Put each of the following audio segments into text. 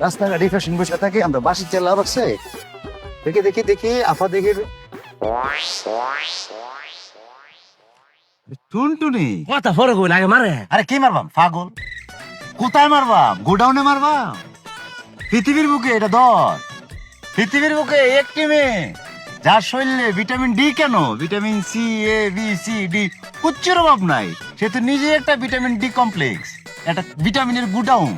রাস্তাঘাটে ফ্যাশন বসে থাকে, আমরা বাসি চেলা রাখছে। দেখি দেখি দেখি আফা দেখি টুনটুনি। কথা ফরক হইল আগে মারে। আরে কি মারবাম পাগল? কোথায় মারবাম? গোডাউনে মারবাম? পৃথিবীর বুকে এটা ধর, পৃথিবীর বুকে একটি মেয়ে যার শরীরে ভিটামিন ডি, কেন ভিটামিন সি, এ, বি, সি, ডি কিচ্ছুর অভাব নাই। সে তো নিজে একটা ভিটামিন ডি কমপ্লেক্স, একটা ভিটামিনের গুডাউন।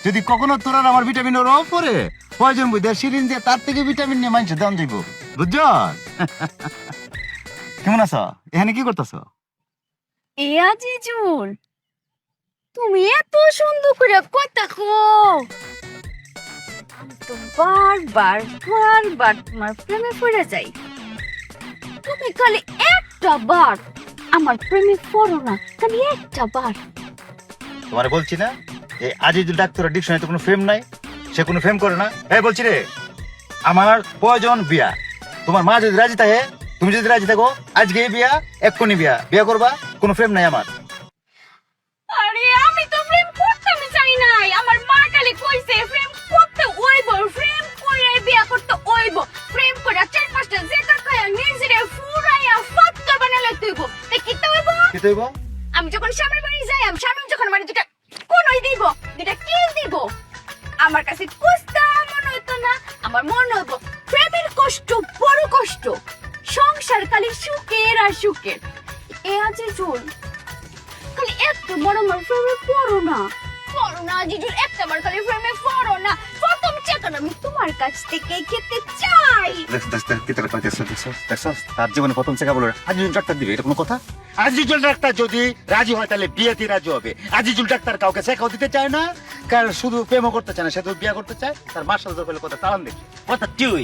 যদি কখনো তোর আর আমার ভিটামিনের অভাব পড়ে, প্রয়োজন বুঝে সিরিন দিয়ে তার থেকে ভিটামিন নিয়ে মানুষের দাম দিব, বুঝছ? কেমন আছো? এখানে কি করতেছ? এ আজিজুল, তুমি এত সুন্দর করে কথা কো, আমি তো বারবার বারবার তোমার প্রেমে পড়ে যাই। তুমি খালি একটা বার আমার প্রেমে পড়ো না, খালি একটা বার। তোমার বলছি না যে আজিজুল ডাক্তারের ডিকশনারিতে কোনো ফেম নাই, সে কোনো ফেম করে না। এই বলছি রে, আমার প্রয়োজন বিয়া। তোমার মা যদি রাজি থাকে, তুমি যদি রাজি থাকো, আজকে বিয়া, এক্ষুনি বিয়া, বিয়া করবা, কোনো ফেম নাই আমার। আরে আমি তো প্রেম করতে চাই নাই, আমার মা খালি কইছে প্রেম করতে ওইব, প্রেম কইরা বিয়া করতে ওইব, প্রেম কইরা 4-5টা জেতা খায়া নিজেরে ফুরাইয়া ফাত্তা বানালে তুইব। তাই কি তো হইব? কি তৈব? আমি যখন স্বামীর বাড়ি যাই, আমি স্বামী যখন মানে দুটা কোনই দিব, দুটা কিল দিব, আমার কাছে কুস্তা মনে হইতো না। আমার মনে হইব প্রেমের কষ্ট বড় কষ্ট, সংসার খালি সুখের আর সুখের। এ আছে চল, খালি একটা বড় আমার প্রেমে পড়ো না, পড়ো না জিজুর, একটা বার খালি প্রেমে পড়ো না। প্রথম চেতন আমি তোমার কাছ থেকে খেতে চাই। তার জীবনে প্রথম চেকা বলো আজিজুল ডাক্তার দিবে, এটা কোনো কথা? আজিজুল ডাক্তার যদি রাজি হয় তাহলে বিয়েতে রাজি হবে। আজিজুল ডাক্তার কাউকে শেখাও দিতে চায় না, কারণ শুধু প্রেমও করতে চায় না, সে তো বিয়ে করতে চায়। তার মার সাথে পেলে কথা তালান দেখি কথা তুই।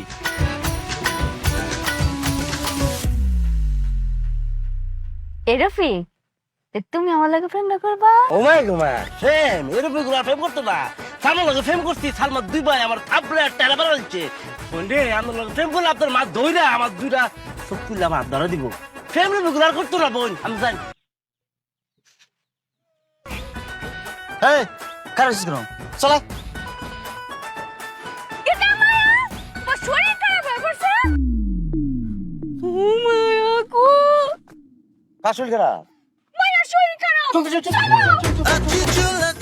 এ রফিক, তুমি আমার লাগে প্রেম করবা? ও মাই গড, ফেম এরকম গুলা ফেম করতে না। সালমান লগে ফেম করছি, সালমান দুইবার আমার থাপড়ে টেরা বাড়া হচ্ছে। বন্ধে আমার লগে ফেম করলে আপনার মা দইরা আমার দুইটা সব তুললে আমার ধরা দিব। ফেম রেগুলার করতো না বোন, আমি জানি। এই কারো কেন চলা। এটা মায়া, তোর শরীর খারাপ হয়ে পড়ছে। ও মায়া গো, কার শরীর খারাপ? মায়া শরীর খারাপ। চল চল চল। I treat you like